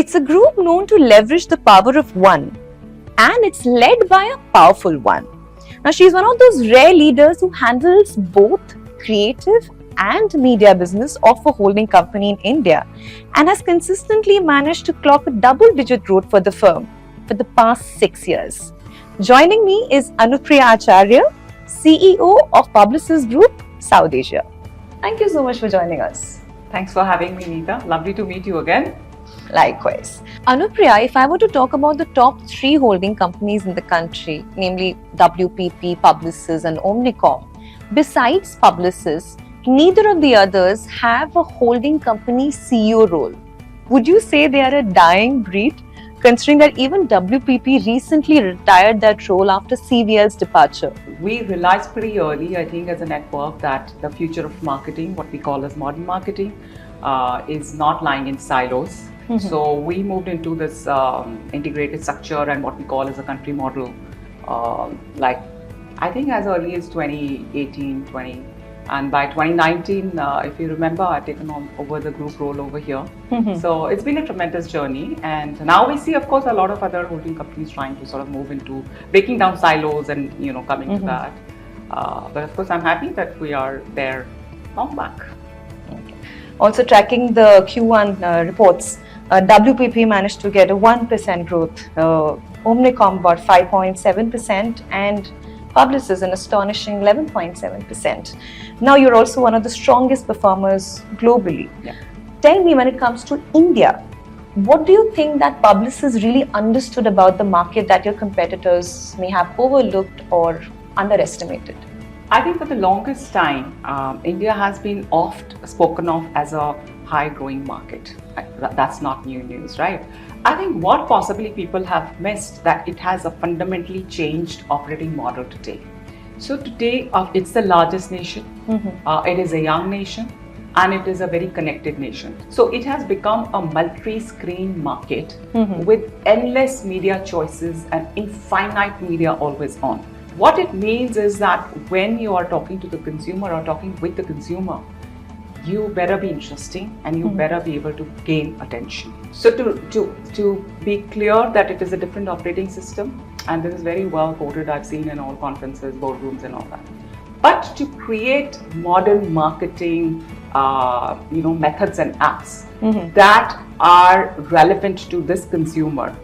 It's a group known to leverage the power of one, and it's led by a powerful one. Now, she's one of those rare leaders who handles both creative and media business of a holding company in India and has consistently managed to clock a double-digit growth for the firm for the past 6 years. Joining me is Anupriya Acharya, CEO of Publicis Groupe South Asia. Thank you so much for joining us. Thanks for having me, Neeta. Lovely to meet you again. Likewise. Anupriya, if I were to talk about the top 3 holding companies in the country, namely WPP, Publicis and Omnicom, besides Publicis, neither of the others have a holding company CEO role. Would you say they are a dying breed, considering that even WPP recently retired that role after CVL's departure? We realized pretty early, I think, as a network that the future of marketing, what we call as modern marketing, is not lying in silos. So we moved into this integrated structure and what we call as a country model, like I think as early as 2018, 20. And by 2019, if you remember, I've taken on over the group role over here. So it's been a tremendous journey. And now we see, of course, a lot of other holding companies trying to sort of move into breaking down silos and, coming to that. But of course, I'm happy that we are there long back. Also tracking the Q1 reports, WPP managed to get a 1% growth. Omnicom got 5.7% and Publicis an astonishing 11.7%. Now you're also one of the strongest performers globally. Yeah. Tell me, when it comes to India, what do you think that Publicis really understood about the market that your competitors may have overlooked or underestimated? I think for the longest time, India has been oft spoken of as a high-growing market. That's not new news, right? I think what possibly people have missed that it has a fundamentally changed operating model today. So today, it's the largest nation. It is a young nation, and it is a very connected nation. So it has become a multi-screen market with endless media choices and infinite media always on. What it means is that when you are talking to the consumer or talking with the consumer, you better be interesting and you better be able to gain attention. So to be clear that it is a different operating system, and this is very well quoted, I've seen in all conferences, boardrooms and all that. But to create modern marketing, methods and apps that are relevant to this consumer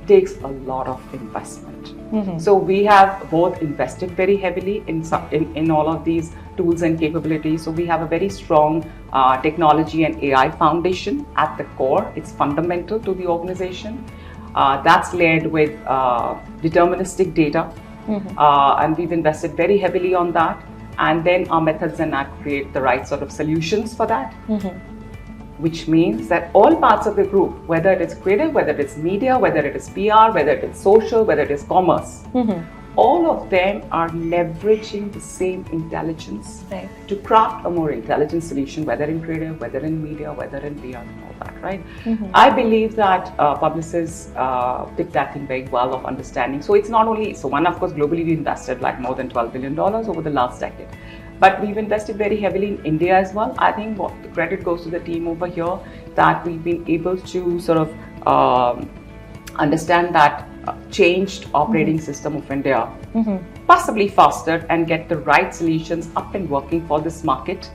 takes a lot of investment. So we have both invested very heavily in all of these tools and capabilities. So we have a very strong technology and AI foundation at the core. It's fundamental to the organization. That's layered with deterministic data, and we've invested very heavily on that. And then our methods and apps create the right sort of solutions for that. Which means that all parts of the group, whether it is creative, whether it is media, whether it is PR, whether it is social, whether it is commerce, all of them are leveraging the same intelligence to craft a more intelligent solution, whether in creative, whether in media, whether in PR and all that, right? I believe that Publicis did that thing very well of understanding. So it's not only, one, of course, globally we invested like more than $12 billion over the last decade. But we've invested very heavily in India as well. I think what the credit goes to the team over here that we've been able to sort of understand that changed operating system of India, possibly faster and get the right solutions up and working for this market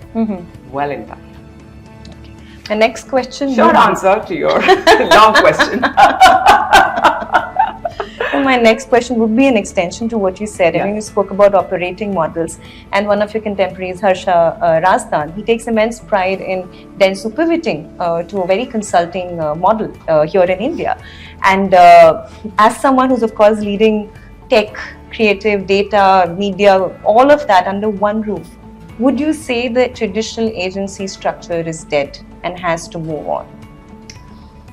well in time. The next question. Short answer to your long question. So my next question would be an extension to what you said. I mean, you spoke about operating models, and one of your contemporaries, Harsha Razdan, he takes immense pride in then pivoting to a very consulting model here in India. And as someone who's of course leading tech, creative, data, media, all of that under one roof, would you say the traditional agency structure is dead and has to move on?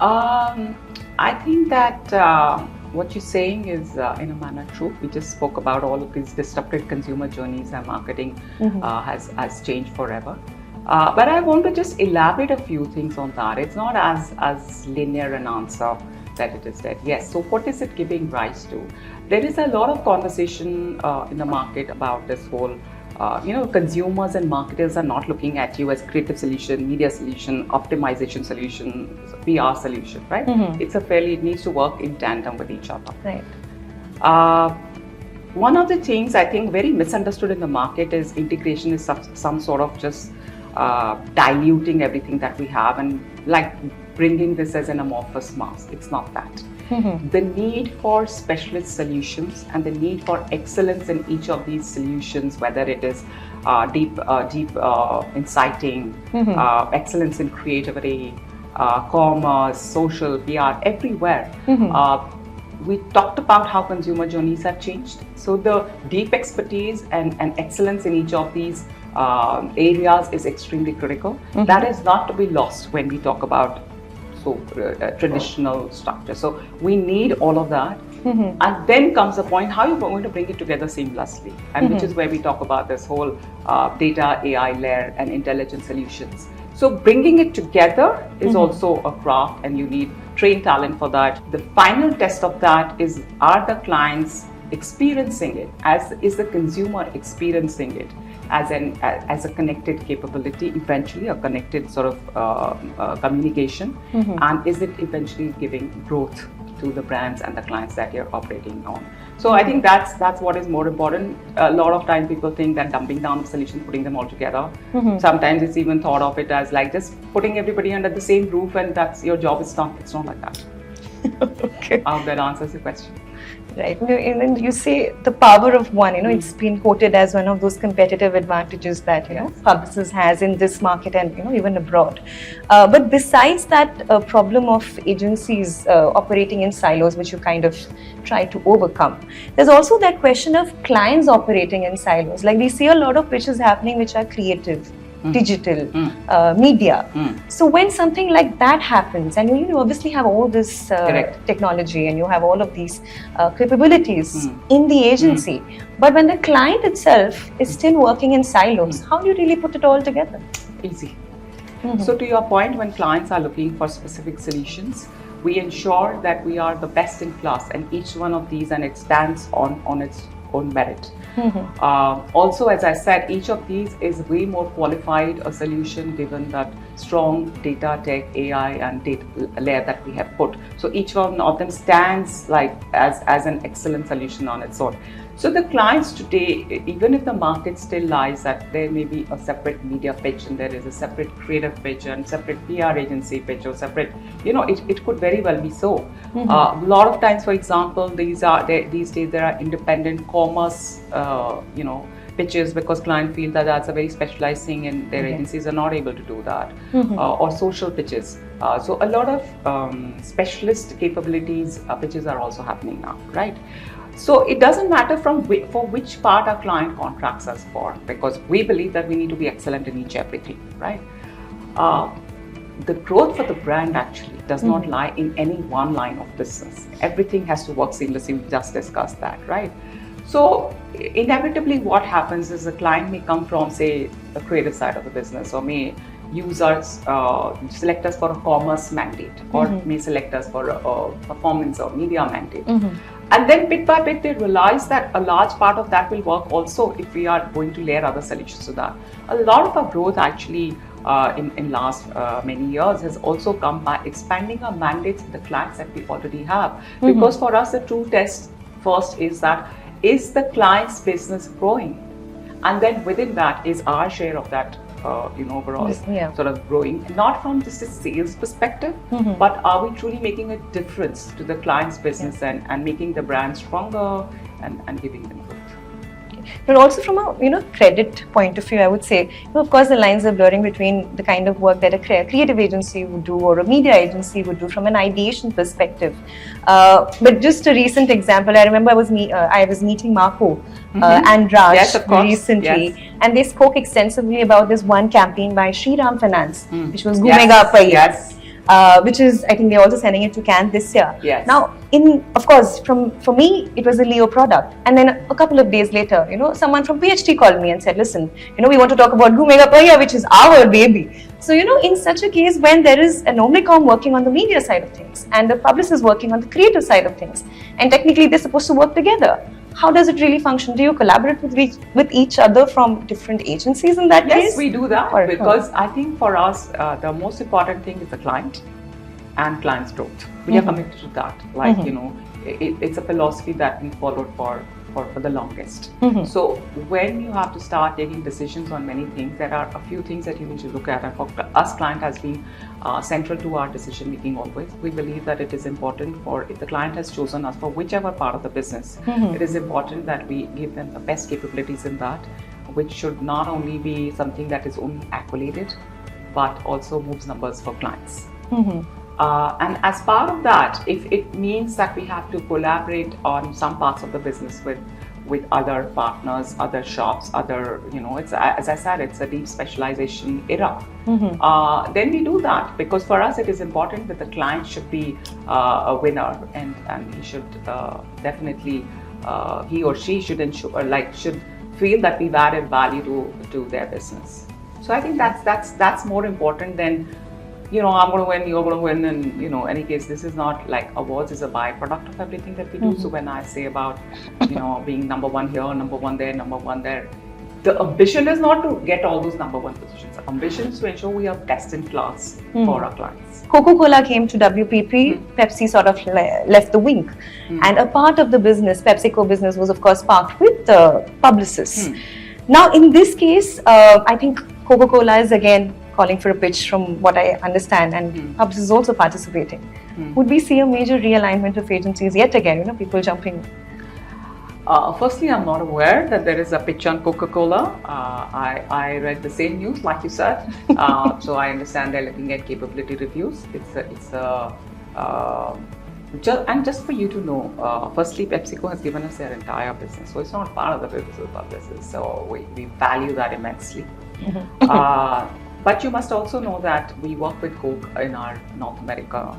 I think that what you're saying is in a manner true. We just spoke about all of these disrupted consumer journeys and marketing has changed forever. But I want to just elaborate a few things on that. It's not as linear an answer that it is dead. Yes, so what is it giving rise to? There is a lot of conversation in the market about this whole consumers and marketers are not looking at you as creative solution, media solution, optimization solution, PR solution, right? It needs to work in tandem with each other. Right. One of the things I think very misunderstood in the market is integration is some sort of just diluting everything that we have and like bringing this as an amorphous mass. It's not that. The need for specialist solutions and the need for excellence in each of these solutions, whether it is deep inciting, excellence in creativity, commerce, social, PR, everywhere. We talked about how consumer journeys have changed. So the deep expertise and excellence in each of these areas is extremely critical. That is not to be lost when we talk about traditional structure. So we need all of that. And then comes the point, how are you going to bring it together seamlessly? And which is where we talk about this whole data, AI layer and intelligent solutions. So bringing it together is also a craft, and you need trained talent for that. The final test of that is, are the clients experiencing it? Is the consumer experiencing it as a connected capability, eventually a connected sort of communication, and is it eventually giving growth to the brands and the clients that you're operating on? So I think that's what is more important. A lot of times people think that dumping down the solutions, putting them all together. Sometimes it's even thought of it as like just putting everybody under the same roof and that's your job. It's not like that. Okay. I hope that answers the question. Right. And you say the power of one, it's been quoted as one of those competitive advantages that, Publicis has in this market and, even abroad. But besides that problem of agencies operating in silos, which you kind of try to overcome, there's also that question of clients operating in silos. Like we see a lot of pitches happening which are creative, digital, media. So when something like that happens, and you obviously have all this technology and you have all of these capabilities in the agency, but when the client itself is still working in silos, how do you really put it all together? Easy. So to your point, when clients are looking for specific solutions, we ensure that we are the best in class, and each one of these, and it stands on its own merit. Also, as I said, each of these is way more qualified a solution given that strong data, tech, AI and data layer that we have put. So each one of them stands like as an excellent solution on its own. So the clients today, even if the market still lies that there may be a separate media pitch and there is a separate creative pitch and separate PR agency pitch or separate, it could very well be so. A lot of times, for example, these days there are independent commerce, pitches because clients feel that that's a very specialized thing and their agencies are not able to do that, or social pitches. So a lot of specialist capabilities pitches are also happening now, right? So it doesn't matter for which part our client contracts us for, because we believe that we need to be excellent in everything, right? The growth for the brand actually does not lie in any one line of business. Everything has to work seamlessly. We just discussed that, right? So inevitably what happens is the client may come from, say, the creative side of the business, or may use us, select us for a commerce mandate, or may select us for a performance or media mandate. And then bit by bit they realize that a large part of that will work also if we are going to layer other solutions to that. A lot of our growth actually in last many years has also come by expanding our mandates with the clients that we already have. Because for us the true test first is that, is the client's business growing? And then within that is our share of that overall sort of growing, not from just a sales perspective, but are we truly making a difference to the client's business and making the brand stronger and giving them growth. But also from a credit point of view, I would say, of course the lines are blurring between the kind of work that a creative agency would do or a media agency would do from an ideation perspective. But just a recent example, I remember I was meeting Marco and Raj recently, and they spoke extensively about this one campaign by Shriram Finance, which was Ghumega Paiya, which is, I think they're also sending it to Cannes this year. Now, of course, for me, it was a Leo product. And then a couple of days later, someone from PhD called me and said, listen, we want to talk about Ghumega Paiya, which is our baby. So, in such a case, when there is an Omnicom working on the media side of things and the publicist is working on the creative side of things, and technically they're supposed to work together, how does it really function? Do you collaborate with each other from different agencies in that case? Yes, we do that Or- because I think for us, the most important thing is the client and client's growth. We are committed to that. Like, you know, it's a philosophy that we followed for the longest. So when you have to start taking decisions on many things, there are a few things that you need to look at. And for us, client has been central to our decision making always. We believe that it is important for, if the client has chosen us for whichever part of the business, it is important that we give them the best capabilities in that, which should not only be something that is only accoladed, but also moves numbers for clients. And as part of that, if it means that we have to collaborate on some parts of the business with other partners, other shops, other, you know, it's, as I said, it's a deep specialization era. Then we do that, because for us it is important that the client should be a winner, and he should definitely, he or she should ensure, like, should feel that we've added value to their business. So I think that's more important than, you know, I'm going to win, you're going to win, and, you know, any case, this is not like awards is a byproduct of everything that we do. So when I say about, you know, being number one here, number one there, the ambition is not to get all those number one positions. The ambition is to ensure we are best in class for our clients. Coca-Cola came to WPP, Pepsi sort of left the wing. And a part of the business, PepsiCo business, was of course parked with Publicis. Now in this case, I think Coca-Cola is again calling for a pitch from what I understand, and Publicis is also participating. Would we see a major realignment of agencies yet again, you know, people jumping? Firstly, I'm not aware that there is a pitch on Coca-Cola. I read the same news like you said, so I understand they're looking at capability reviews. And just for you to know, firstly, PepsiCo has given us their entire business, so it's not part of the business of our business. So we value that immensely. But you must also know that we work with Coke in our North America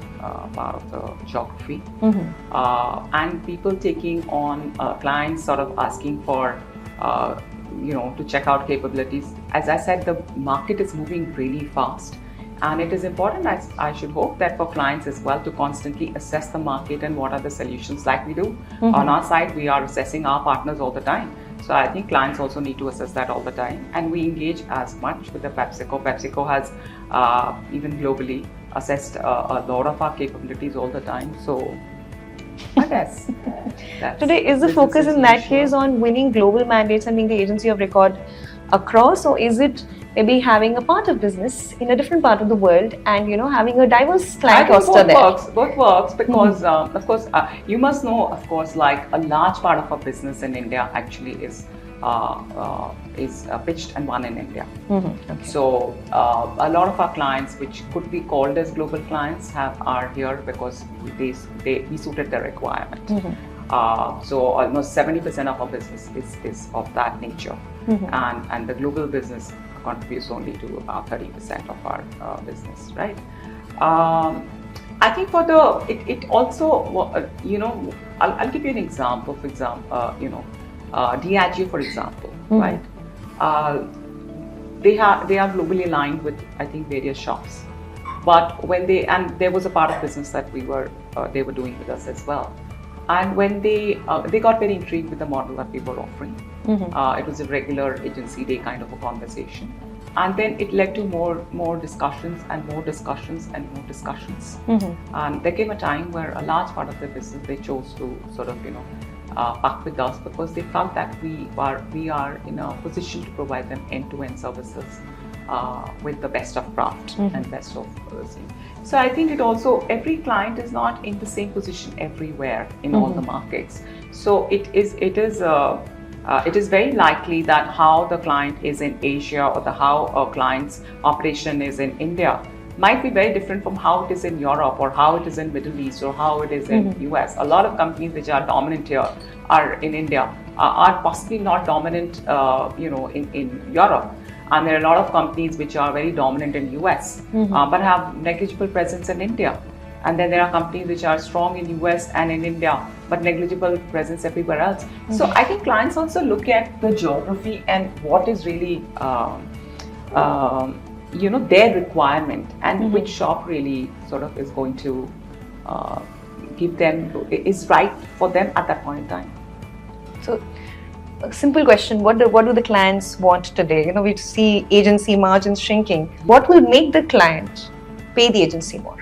part of the geography, and people taking on clients sort of asking for, you know, to check out capabilities. As I said, the market is moving really fast, and it is important, I should hope, that for clients as well to constantly assess the market and what are the solutions like we do. On our side, we are assessing our partners all the time. So I think clients also need to assess that all the time, and we engage as much with the PepsiCo. PepsiCo has even globally assessed a lot of our capabilities all the time. So I guess today is the focus in that case on winning global mandates and being the agency of record across, or is it maybe having a part of business in a different part of the world and, you know, having a diverse client roster there? Both works because of course you must know, of course, like a large part of our business in India actually is pitched and won in India. So a lot of our clients, which could be called as global clients, are here because we suited their requirement. So almost 70% of our business is of that nature, and the global business contributes only to about 30% of our business, right? I think for it also, you know, I'll give you an example. For example, you know, Diageo, for example, right? They are globally aligned with, I think, various shops. But when there was a part of business that they were doing with us as well. And when they got very intrigued with the model that we were offering. It was a regular agency day kind of a conversation. And then it led to more discussions and more discussions and more discussions. And there came a time where a large part of the business they chose to sort of, you know, park with us because they felt that we are in a position to provide them end-to-end services with the best of craft and best of so I think it also, every client is not in the same position everywhere in all the markets. So it is very likely that how the client is in Asia or how a client's operation is in India might be very different from how it is in Europe or how it is in Middle East or how it is in US. A lot of companies which are dominant here are in India, are possibly not dominant, you know, in Europe. And there are a lot of companies which are very dominant in US, but have negligible presence in India. And then there are companies which are strong in US and in India, but negligible presence everywhere else. So I think clients also look at the geography and what is really, you know, their requirement and which shop really sort of is going to give them, is right for them at that point in time. So, a simple question: what do the clients want today? We see agency margins shrinking. What will make the client pay the agency more?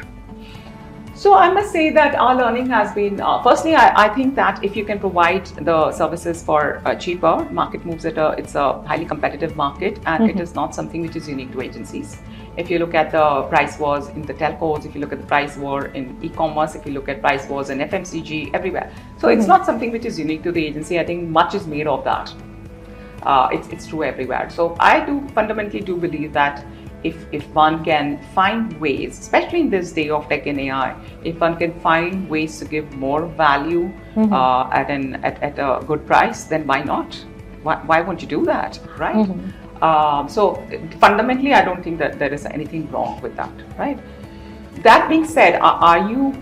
So I must say that our learning has been, firstly, I think that if you can provide the services for cheaper, market moves it's a highly competitive market, and it is not something which is unique to agencies. If you look at the price wars in the telcos, if you look at the price war in e-commerce, if you look at price wars in FMCG, everywhere. So it's not something which is unique to the agency. I think much is made of that. It's true everywhere. So I fundamentally do believe that if one can find ways, especially in this day of tech and AI, if one can find ways to give more value at a good price, then why not? Why won't you do that, right? So fundamentally, I don't think that there is anything wrong with that, right? That being said, are you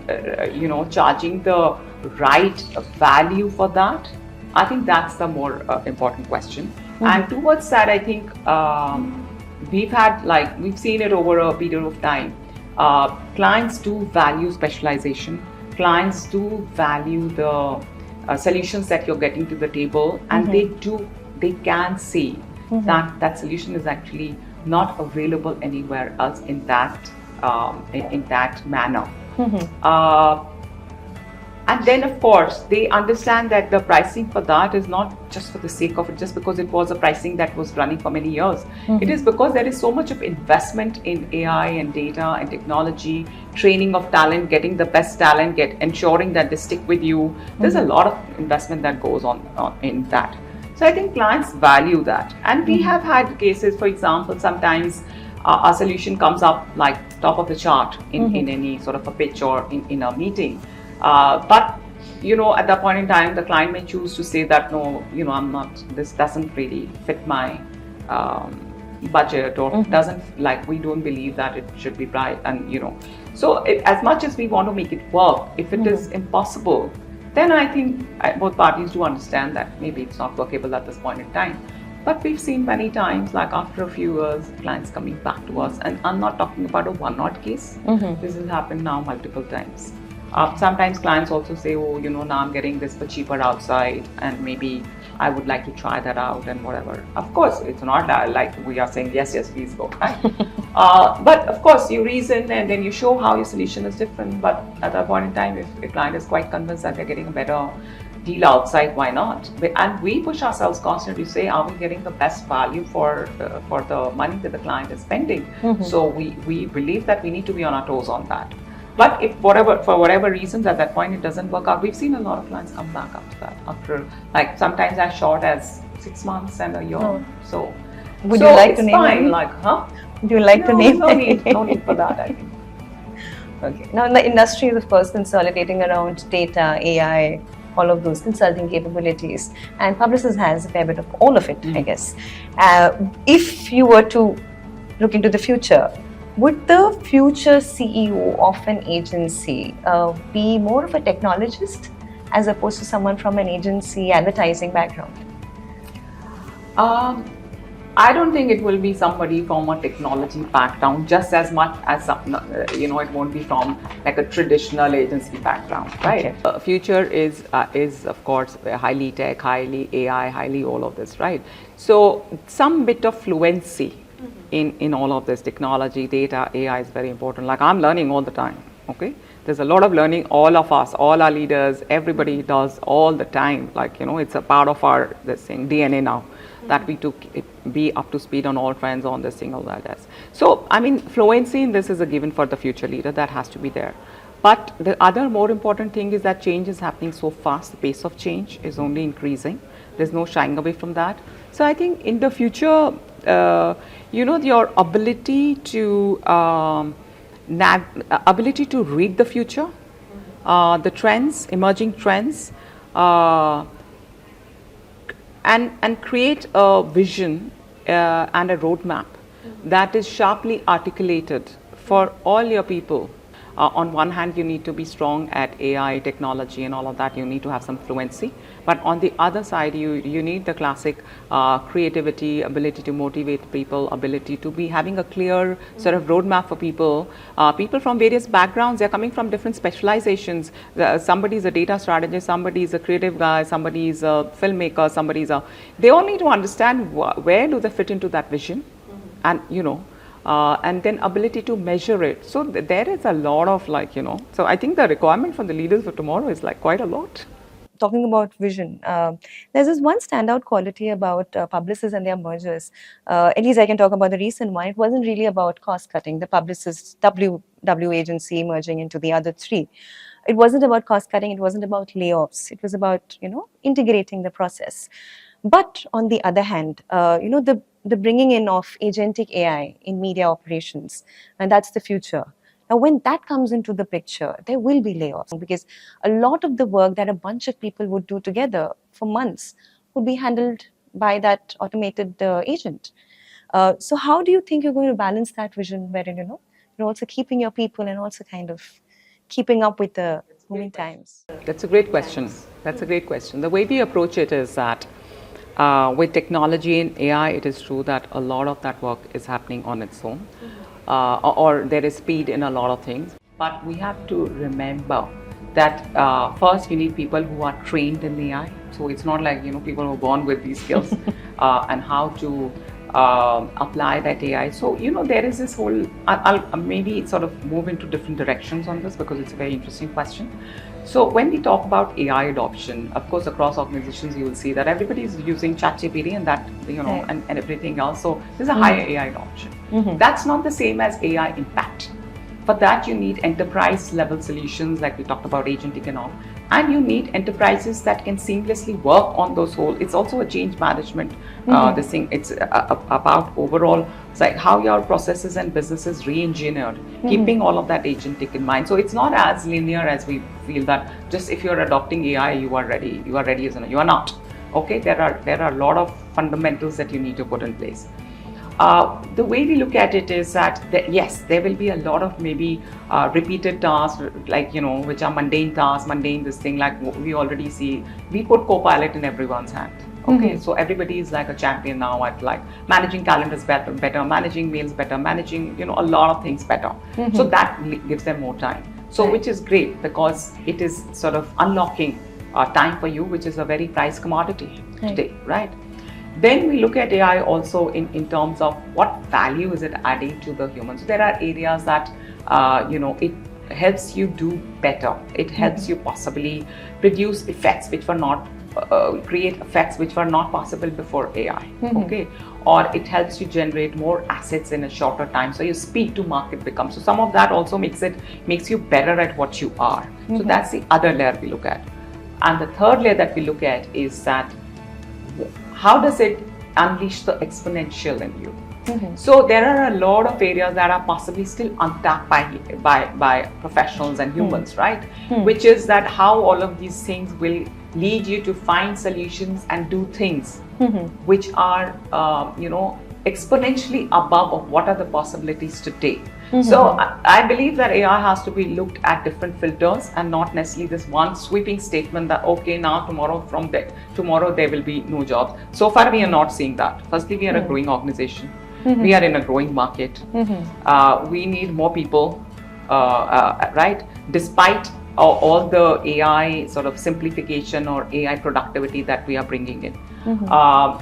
charging the right value for that? I think that's the more important question. And towards that, I think we've seen it over a period of time. Clients do value specialization. Clients do value the solutions that you're getting to the table, and they can see that solution is actually not available anywhere else in that manner. And then, of course, they understand that the pricing for that is not just for the sake of it, just because it was a pricing that was running for many years. It is because there is so much of investment in AI and data and technology, training of talent, getting the best talent, ensuring that they stick with you. There's a lot of investment that goes on in that. So I think clients value that. And we have had cases, for example, sometimes our solution comes up like top of the chart in any sort of a pitch or in a meeting. But at that point in time, the client may choose to say that no, I'm not. This doesn't really fit my budget, or doesn't we don't believe that it should be right. And so as much as we want to make it work, if it is impossible, then I think both parties do understand that maybe it's not workable at this point in time. But we've seen many times, like after a few years, clients coming back to us, and I'm not talking about a one-off case. This has happened now multiple times. Sometimes clients also say, oh, now I'm getting this for cheaper outside, and maybe I would like to try that out and whatever. Of course, it's not like we are saying, yes, please go, right? But of course, you reason and then you show how your solution is different. But at that point in time, if a client is quite convinced that they're getting a better deal outside, why not? And we push ourselves constantly to say, are we getting the best value for the money that the client is spending? So we believe that we need to be on our toes on that. But if for whatever reasons at that point it doesn't work out, we've seen a lot of clients come back after that, after sometimes as short as 6 months and a year. So would you like to name fine, it? Would you like to name it? No need for that, I think. Okay. Now the industry is of course consolidating around data, AI, all of those consulting capabilities, and Publicis has a fair bit of all of it, I guess. If you were to look into the future, would the future CEO of an agency be more of a technologist as opposed to someone from an agency advertising background? I don't think it will be somebody from a technology background just as much as it won't be from like a traditional agency background, right? Okay. Future is of course highly tech, highly AI, highly all of this, right? So some bit of fluency in all of this technology, data, AI is very important. Like I'm learning all the time, okay? There's a lot of learning, all of us, all our leaders, everybody does all the time. Like, it's a part of our DNA now, that we be up to speed on all trends on this thing, all that. So, I mean, fluency in this is a given for the future leader, that has to be there. But the other more important thing is that change is happening so fast, the pace of change is only increasing. There's no shying away from that. So I think in the future, your ability to read the future, the trends, emerging trends, and create a vision and a roadmap that is sharply articulated for all your people. On one hand, you need to be strong at AI, technology, and all of that. You need to have some fluency. But on the other side, you need the classic creativity, ability to motivate people, ability to be having a clear sort of roadmap for people. People from various backgrounds, they're coming from different specializations. Somebody is a data strategist, somebody is a creative guy, somebody is a filmmaker, somebody is a. They all need to understand where do they fit into that vision, and and then ability to measure it. So there is a lot of so I think the requirement from the leaders for tomorrow is like quite a lot. Talking about vision, there's this one standout quality about Publicis and their mergers. At least I can talk about the recent one. It wasn't really about cost cutting, the Publicis W agency merging into the other three. It wasn't about cost cutting, it wasn't about layoffs. It was about, integrating the process. But on the other hand, the bringing in of agentic AI in media operations, and that's the future. Now, when that comes into the picture, there will be layoffs because a lot of the work that a bunch of people would do together for months would be handled by that automated agent. So how do you think you're going to balance that vision wherein, you're also keeping your people and also kind of keeping up with the moving times? That's a great question. That's a great question. The way we approach it is that with technology and AI, it is true that a lot of that work is happening on its own. Or there is speed in a lot of things. But we have to remember that first you need people who are trained in AI. So it's not like people who are born with these skills and how to apply that AI. So there is this whole. I'll maybe sort of move into different directions on this because it's a very interesting question. So when we talk about AI adoption, of course, across organizations, you will see that everybody is using ChatGPT and that, and everything else. So there's a higher AI adoption. That's not the same as AI impact. For that, you need enterprise level solutions like we talked about agentic and all. And you need enterprises that can seamlessly work on those whole. It's also a change management. This thing. It's about overall, it's like how your processes and businesses re-engineered, keeping all of that agentic in mind. So it's not as linear as we feel that just if you're adopting AI, you are ready. You are ready as you are not. Okay, there are a lot of fundamentals that you need to put in place. The way we look at it is that yes, there will be a lot of maybe repeated tasks, like which are mundane tasks, this thing like we already see. We put Copilot in everyone's hand. Okay, so everybody is like a champion now at like managing calendars better, managing mails better, managing a lot of things better. So that gives them more time. So which is great because it is sort of unlocking time for you, which is a very prized commodity today, right? Then we look at AI also in terms of what value is it adding to the humans. So there are areas that it helps you do better. It helps you possibly produce effects which were not create effects which were not possible before AI. Okay, or it helps you generate more assets in a shorter time. So your speed to market becomes. So some of that also makes you better at what you are. So that's the other layer we look at. And the third layer that we look at is that how does it unleash the exponential in you? So there are a lot of areas that are possibly still untapped by professionals and humans, right? Which is that how all of these things will lead you to find solutions and do things which are exponentially above of what are the possibilities today. So I believe that AI has to be looked at different filters and not necessarily this one sweeping statement that okay, now tomorrow there will be no jobs. So far we are not seeing that. Firstly, we are a growing organization. We are in a growing market. We need more people, right? Despite all the AI sort of simplification or AI productivity that we are bringing in.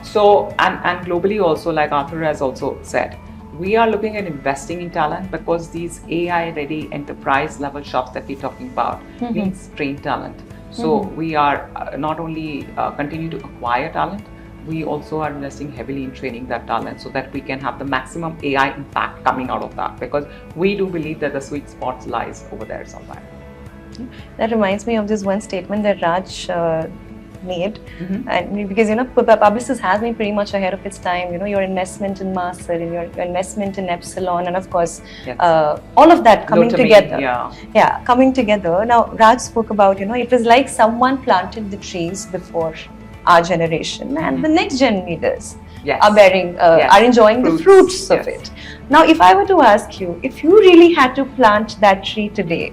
So and globally also, like Arthur has also said, we are looking at investing in talent because these AI ready enterprise level shops that we're talking about needs trained talent. So we are not only continue to acquire talent, we also are investing heavily in training that talent so that we can have the maximum AI impact coming out of that, because we do believe that the sweet spot lies over there somewhere. That reminds me of this one statement that Raj made, and because Publicis has been pretty much ahead of its time. Your investment in Master and your investment in Epsilon, and of course all of that coming together. Coming together. Now Raj spoke about it was like someone planted the trees before our generation and the next gen leaders. Yes. are bearing, Yes. are enjoying the fruits of Yes. it. Now, if I were to ask you, if you really had to plant that tree today,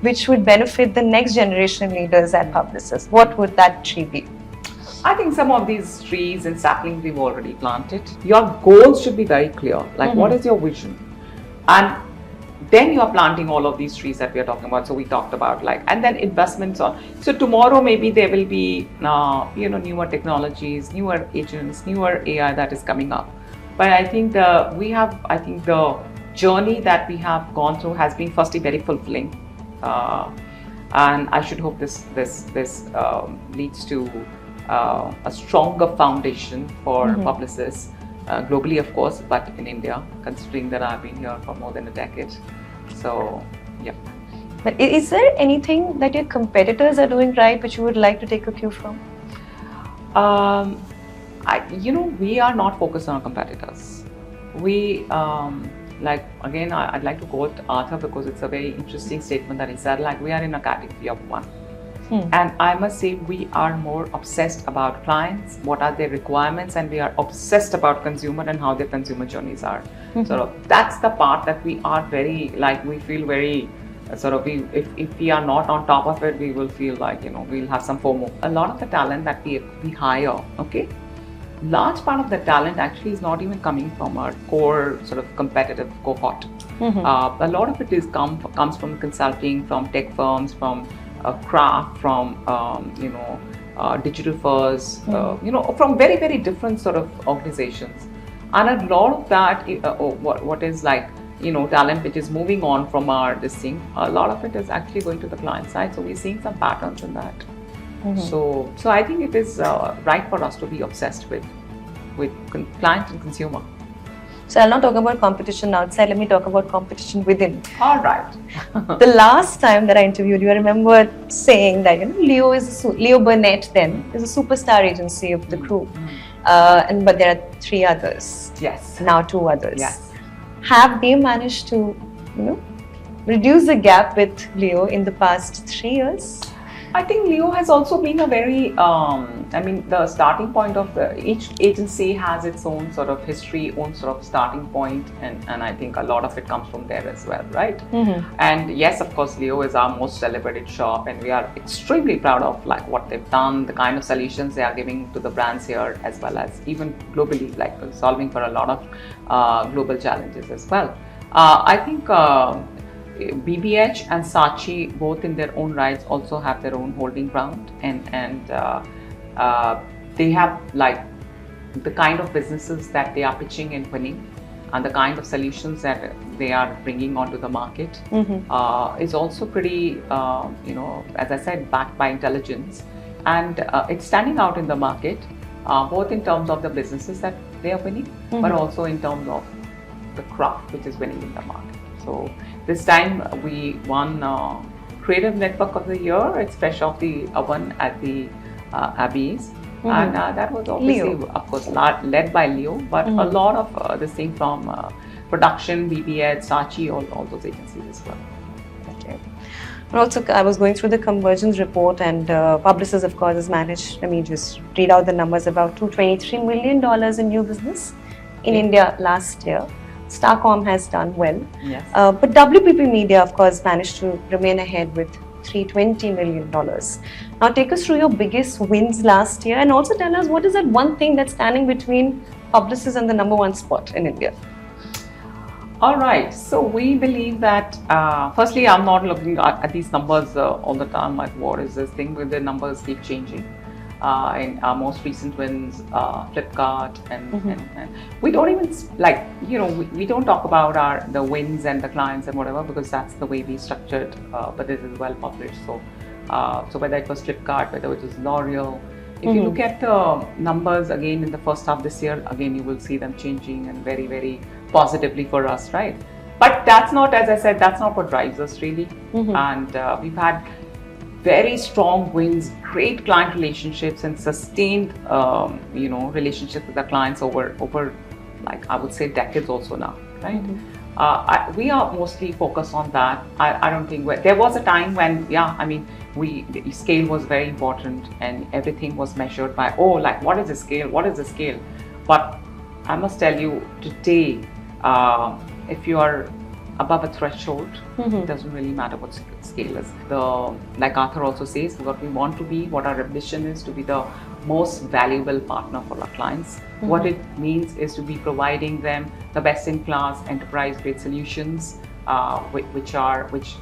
which would benefit the next generation leaders at Publicis, what would that tree be? I think some of these trees and saplings we've already planted. Your goals should be very clear. Like, what is your vision? And then you are planting all of these trees that we are talking about. So we talked about and then investments on. So tomorrow maybe there will be newer technologies, newer agents, newer AI that is coming up. But I think the journey that we have gone through has been firstly very fulfilling, and I should hope this leads to a stronger foundation for Publicis. Globally, of course, but in India, considering that I've been here for more than a decade. So, yeah. But is there anything that your competitors are doing right which you would like to take a cue from? We are not focused on our competitors. We, I'd like to quote Arthur because it's a very interesting statement that he said, we are in a category of one. And I must say, we are more obsessed about clients, what are their requirements, and we are obsessed about consumer and how their consumer journeys are. That's the part that we are very, we feel very, if we are not on top of it, we will feel we'll have some FOMO. A lot of the talent that we hire, large part of the talent actually is not even coming from our core competitive cohort. A lot of it comes from consulting, from tech firms, from craft, from digital firms, from very, very different organizations. And a lot of that, what is talent which is moving on from our this thing, a lot of it is actually going to the client side. So we're seeing some patterns in that. So I think it is right for us to be obsessed with client and consumer. So I'll not talk about competition outside, let me talk about competition within. All right. The last time that I interviewed you, I remember saying that Leo Burnett then is a superstar agency of the group, but there are 3 others. Yes. Now 2 others. Yes. Have they managed to, reduce the gap with Leo in the past 3 years? I think Leo has also been a very, the starting point of each agency has its own history, own starting point, and I think a lot of it comes from there as well, right? And yes, of course, Leo is our most celebrated shop, and we are extremely proud of what they've done, the kind of solutions they are giving to the brands here, as well as even globally, solving for a lot of global challenges as well. I think BBH and Saatchi, both in their own rights, also have their own holding ground, and they have the kind of businesses that they are pitching and winning, and the kind of solutions that they are bringing onto the market is also pretty, as I said, backed by intelligence, and it's standing out in the market, both in terms of the businesses that they are winning, but also in terms of the craft which is winning in the market. So this time we won Creative Network of the Year. It's fresh off the oven at the Abbeys. And that was obviously, Leo. Of course, led by Leo, but a lot of this thing from production, BBH, Saatchi, all those agencies as well. Okay. And also, I was going through the convergence report, and Publicis, of course, has managed, just read out the numbers, about $223 million in new business in India last year. Starcom has done well. Yes. But WPP Media, of course, managed to remain ahead with $320 million. Now, take us through your biggest wins last year, and also tell us what is that one thing that's standing between Publicis and the #1 spot in India? All right. So we believe that, firstly, I'm not looking at these numbers all the time, what is this thing, where the numbers keep changing. In our most recent wins, Flipkart, and we don't even we don't talk about the wins and the clients and whatever, because that's the way we structured, but this is well published. So whether it was Flipkart, whether it was L'Oreal, if you look at the numbers again in the first half this year, again you will see them changing and very, very positively for us, right? But that's not, as I said, that's not what drives us really. And we've had very strong wins, great client relationships, and sustained, relationships with our clients over, I would say, decades also now, right? We are mostly focused on that. I don't think there was a time when, the scale was very important, and everything was measured by, what is the scale? What is the scale? But I must tell you today, if you are above a threshold, it doesn't really matter what scale is. Like Arthur also says, what we want to be, what our ambition is to be the most valuable partner for our clients. What it means is to be providing them the best-in-class enterprise-grade solutions, which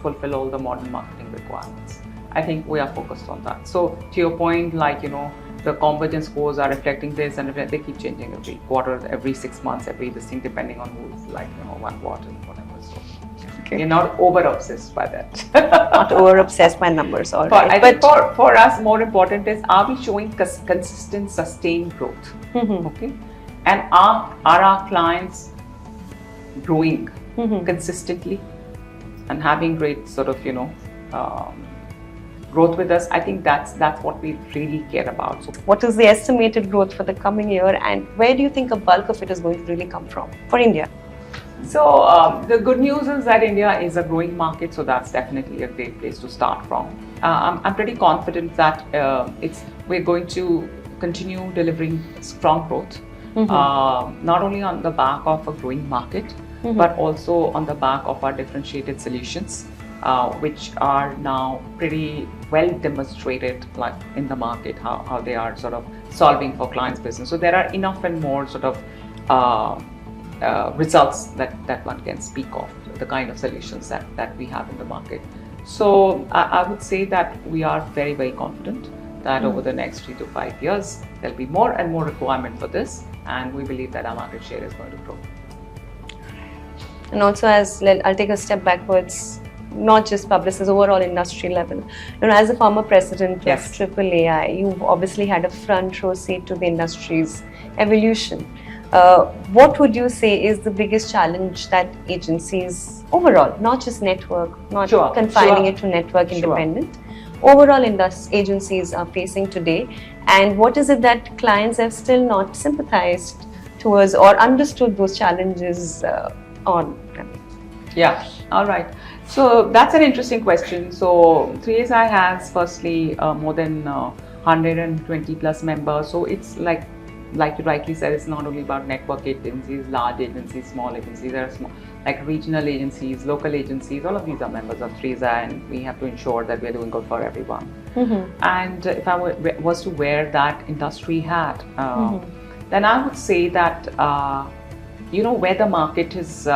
fulfill all the modern marketing requirements. I think we are focused on that. So to your point, like, the convergence scores are reflecting this, and they keep changing every quarter, every 6 months, every this thing, depending on who's like, one quarter, whatever. So you're not over obsessed by that. Not over obsessed by numbers, all right. I think for us, more important is, are we showing consistent, sustained growth? Okay, and are our clients growing consistently and having great sort of growth with us? I think that's what we really care about. So what is the estimated growth for the coming year, and where do you think a bulk of it is going to really come from for India? So the good news is that India is a growing market, so that's definitely a great place to start from. I'm pretty confident that we're going to continue delivering strong growth, not only on the back of a growing market, but also on the back of our differentiated solutions, which are now pretty well demonstrated, like in the market, how they are sort of solving for clients' business. So there are enough and more sort of results that one can speak of, the kind of solutions that we have in the market. So I would say that we are very, very confident that over the next 3 to 5 years, there'll be more and more requirement for this, and we believe that our market share is going to grow. And also, I'll take a step backwards, not just Publicis, overall industry level. As a former president of AAAI, you've obviously had a front row seat to the industry's evolution. What would you say is the biggest challenge that agencies overall, not just network, not confining it to network independent, overall agencies are facing today, and what is it that clients have still not sympathized towards or understood those challenges on? Yeah, all right. So that's an interesting question. So 3SI has firstly more than 120 plus members. So it's like you rightly said, it's not only about network agencies, large agencies, small agencies. There are like regional agencies, local agencies. All of these are members of 3SI, and we have to ensure that we're doing good for everyone. And if I was to wear that industry hat, then I would say that where the market is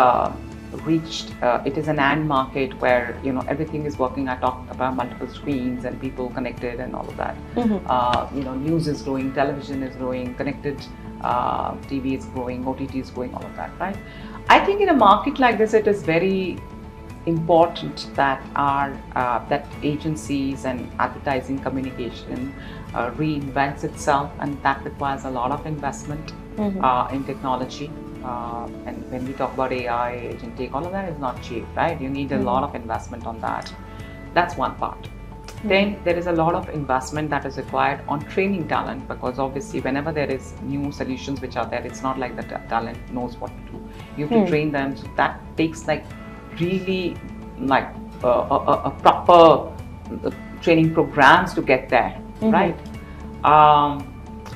reached, it is an and market where everything is working. I talked about multiple screens and people connected and all of that. News is growing, television is growing, connected TV is growing, OTT is growing, all of that, right? I think in a market like this, it is very important that that agencies and advertising communication reinvents itself, and that requires a lot of investment in technology. And when we talk about AI, agentic, all of that is not cheap, right? You need a lot of investment on that. That's one part. Then there is a lot of investment that is required on training talent, because obviously whenever there is new solutions which are there, it's not like the talent knows what to do. You have to train them. So that takes like really like a proper training programs to get there, right?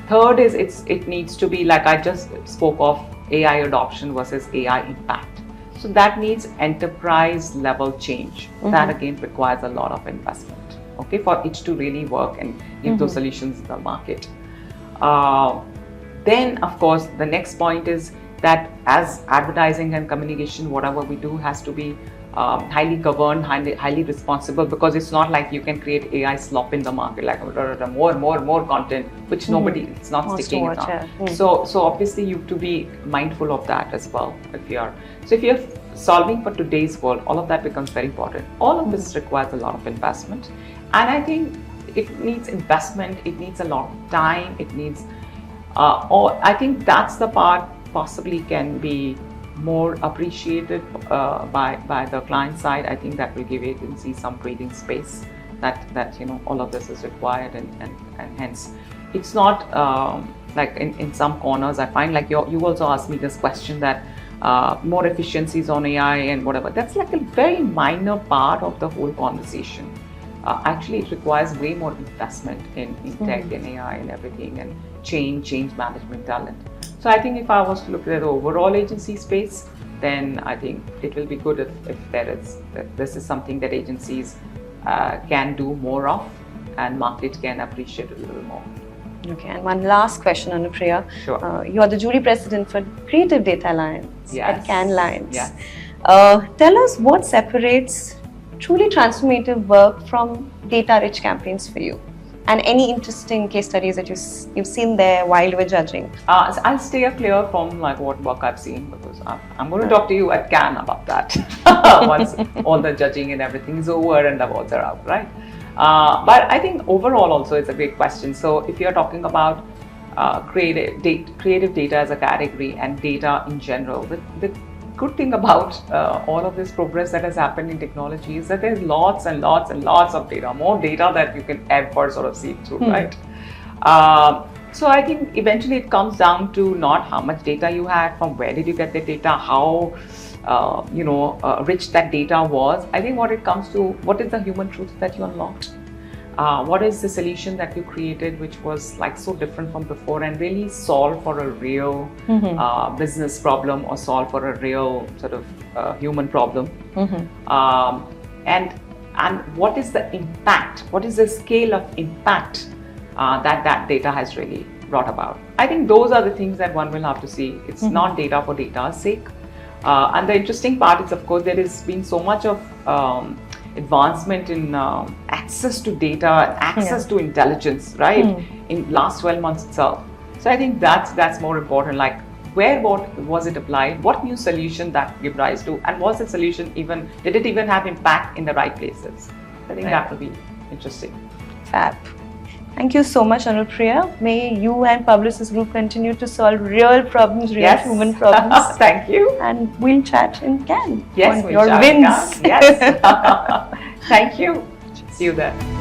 Third is it needs to be, like I just spoke of, AI adoption versus AI impact. So that needs enterprise level change. That again requires a lot of investment, okay, for it to really work and give those solutions in the market. Then of course the next point is that as advertising and communication, whatever we do has to be highly governed, highly responsible, because it's not like you can create AI slop in the market, like more content, which nobody, it's not sticking it on. So obviously you have to be mindful of that as well. If you're solving for today's world, all of that becomes very important. All of this requires a lot of investment, and I think it needs investment. It needs a lot of time. It needs, I think that's the part possibly can be more appreciated by the client side. I think that will give agencies some breathing space that all of this is required, and hence it's not like in some corners I find, like you also asked me this question that more efficiencies on AI and whatever. That's like a very minor part of the whole conversation. Actually, it requires way more investment in tech and AI and everything, and change management talent. So I think if I was to look at the overall agency space, then I think it will be good if this is something that agencies can do more of, and market can appreciate it a little more. Okay, and one last question, Anupriya. Sure. You are the jury president for Creative Data Alliance at Yes. Cannes Lions. Yes. Tell us what separates truly transformative work from data-rich campaigns for you, and any interesting case studies that you've seen there while you were judging. So I'll stay clear from like what work I've seen, because I'm going to talk to you at Cannes about that once all the judging and everything is over and the awards are out, right? But I think overall also it's a great question. So if you're talking about creative data as a category and data in general, the good thing about all of this progress that has happened in technology is that there's lots and lots and lots of data, more data that you can ever sort of see through, right? So I think eventually it comes down to not how much data you had, from where did you get the data, how rich that data was. I think what it comes to, what is the human truth that you unlocked? What is the solution that you created which was like so different from before and really solve for a real business problem or solve for a real sort of human problem? And what is the impact? What is the scale of impact that data has really brought about? I think those are the things that one will have to see. It's not data for data's sake. And the interesting part is, of course, there has been so much of advancement in access to data, access to intelligence, right? In last 12 months itself. So I think that's more important. Like, what was it applied? What new solution that gave rise to? And was the solution did it even have impact in the right places? I think that will be interesting. Fab. Thank you so much, Anupriya. May you and Publicis Group continue to solve real problems, real human problems. Thank you. And we'll chat in Cannes on your wins. Yes. Thank you. See you there.